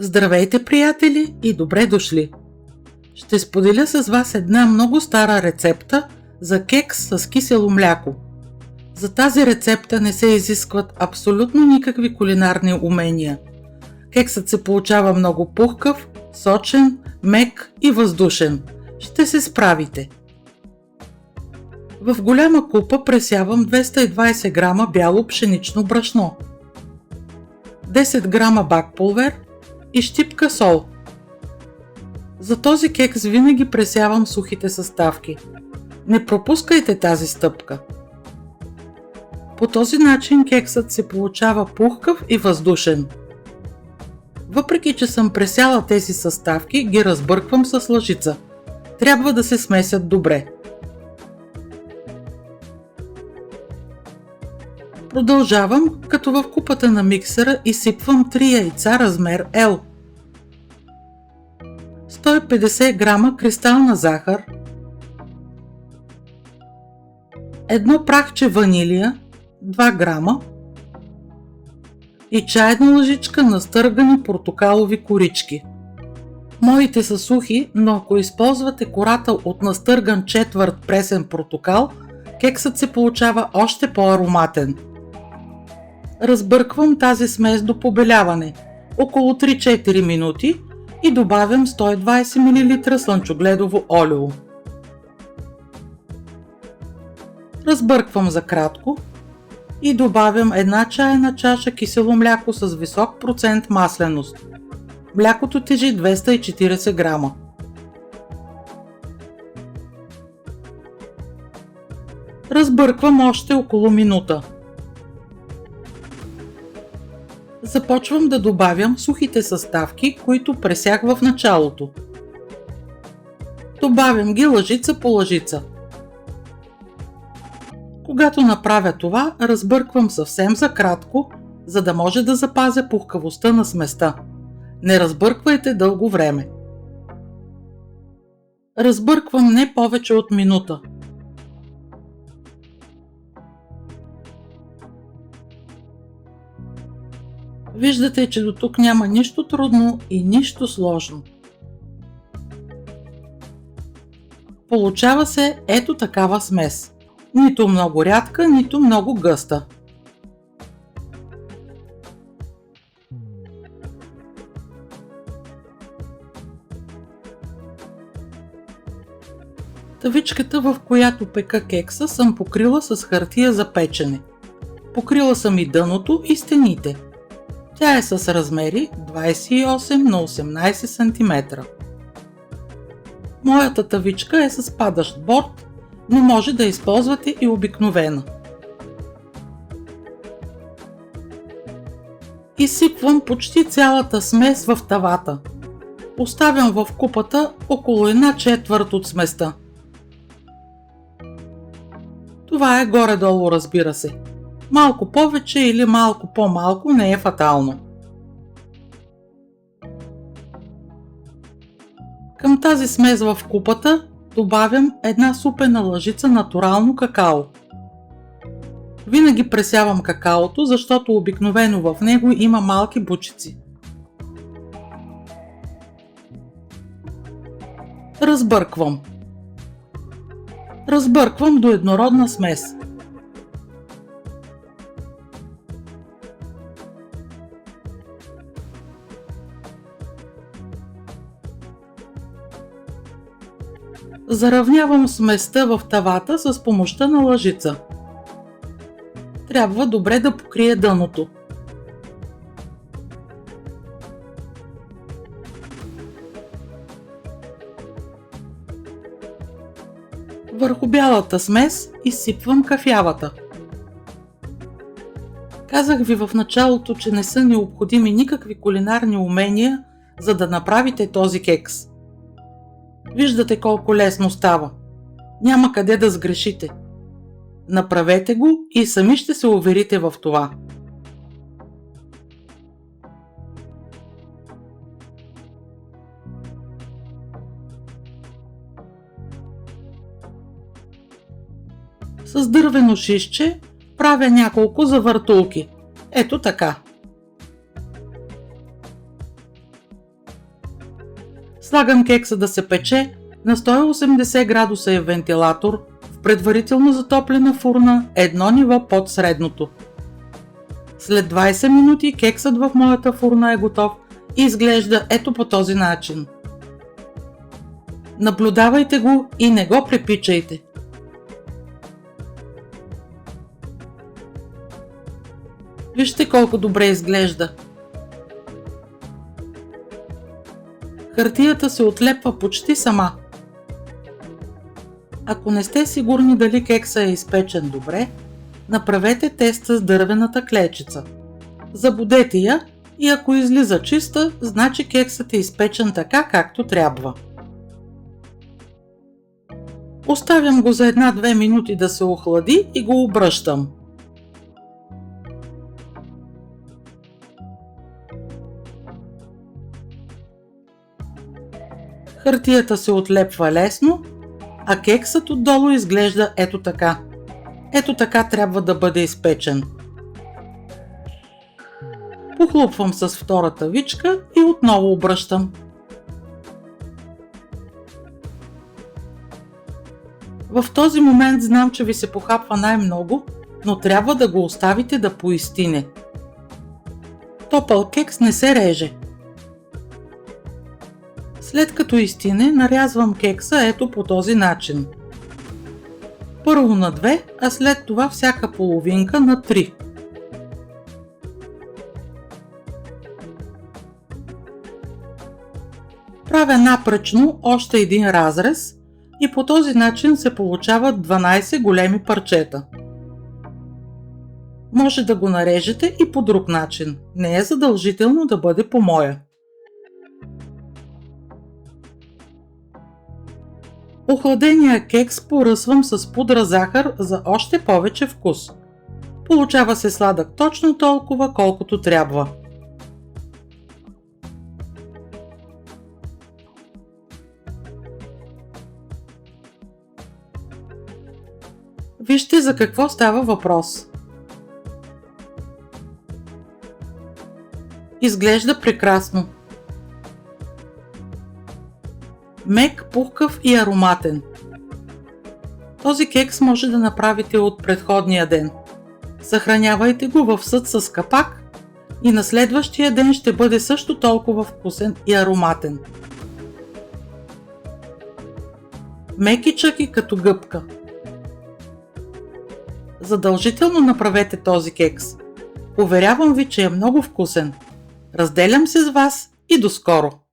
Здравейте, приятели, и добре дошли! Ще споделя с вас една много стара рецепта за кекс с кисело мляко. За тази рецепта не се изискват абсолютно никакви кулинарни умения. Кексът се получава много пухкав, сочен, мек и въздушен. Ще се справите! В голяма купа пресявам 220 грама бяло пшенично брашно, 10 грама бакпулвер и щипка сол. За този кекс винаги пресявам сухите съставки. Не пропускайте тази стъпка. По този начин кексът се получава пухкав и въздушен. Въпреки че съм пресяла тези съставки, ги разбърквам с лъжица. Трябва да се смесят добре. Продължавам, като в купата на миксера изсипвам 3 яйца размер L, 150 грама кристална захар, едно прахче ванилия, 2 грама и чайна лъжичка настъргани портокалови корички. Моите са сухи, но ако използвате кората от настърган четвърт пресен портокал, кексът се получава още по-ароматен. Разбърквам тази смес до побеляване, около 3-4 минути, и добавям 120 мл слънчогледово олио. Разбърквам за кратко и добавям 1 чайна чаша кисело мляко с висок процент масленост. Млякото тежи 240 грама. Разбърквам още около минута. Започвам да добавям сухите съставки, които пресях в началото. Добавям ги лъжица по лъжица. Когато направя това, разбърквам съвсем за кратко, за да може да запазя пухкавостта на сместа. Не разбърквайте дълго време. Разбърквам не повече от минута. Виждате, че до тук няма нищо трудно и нищо сложно. Получава се ето такава смес. Нито много рядка, нито много гъста. Тавичката, в която пека кекса, съм покрила с хартия за печене. Покрила съм и дъното и стените. Тя е с размери 28 на 18 см. Моята тавичка е с падащ борд, но може да използвате и обикновена. Изсипвам почти цялата смес в тавата. Оставям в купата около 1/4 от сместа. Това е горе-долу, разбира се. Малко повече или малко по-малко не е фатално. Към тази смес в купата добавям една супена лъжица натурално какао. Винаги пресявам какаото, защото обикновено в него има малки бучици. Разбърквам. Разбърквам до еднородна смес. Заравнявам сместа в тавата с помощта на лъжица. Трябва добре да покрие дъното. Върху бялата смес изсипвам кафявата. Казах ви в началото, че не са необходими никакви кулинарни умения, за да направите този кекс. Виждате колко лесно става. Няма къде да сгрешите. Направете го и сами ще се уверите в това. С дървено шишче правя няколко завъртулки. Ето така. Слагам кекса да се пече на 180 градуса и вентилатор в предварително затоплена фурна едно ниво под средното. След 20 минути кексът в моята фурна е готов и изглежда ето по този начин. Наблюдавайте го и не го препичайте. Вижте колко добре изглежда. Хартията се отлепва почти сама. Ако не сте сигурни дали кекса е изпечен добре, направете теста с дървената клечица. Забудете я и ако излиза чиста, значи кексът е изпечен така, както трябва. Оставям го за 1-2 минути да се охлади и го обръщам. Хартията се отлепва лесно, а кексът отдолу изглежда ето така. Ето така трябва да бъде изпечен. Похлупвам с втората вичка и отново обръщам. В този момент знам, че ви се похапва най-много, но трябва да го оставите да поизстине. Топъл кекс не се реже. След като изстине, нарязвам кекса ето по този начин. Първо на 2, а след това всяка половинка на 3. Правя напречно още един разрез и по този начин се получават 12 големи парчета. Може да го нарежете и по друг начин, не е задължително да бъде по моя. Охладения кекс поръсвам с пудра захар за още повече вкус. Получава се сладък точно толкова, колкото трябва. Вижте за какво става въпрос. Изглежда прекрасно. Мек, пухкав и ароматен. Този кекс може да направите от предходния ден. Съхранявайте го в съд с капак и на следващия ден ще бъде също толкова вкусен и ароматен. Мекичък и като гъбка. Задължително направете този кекс. Уверявам ви, че е много вкусен. Разделям се с вас и до скоро!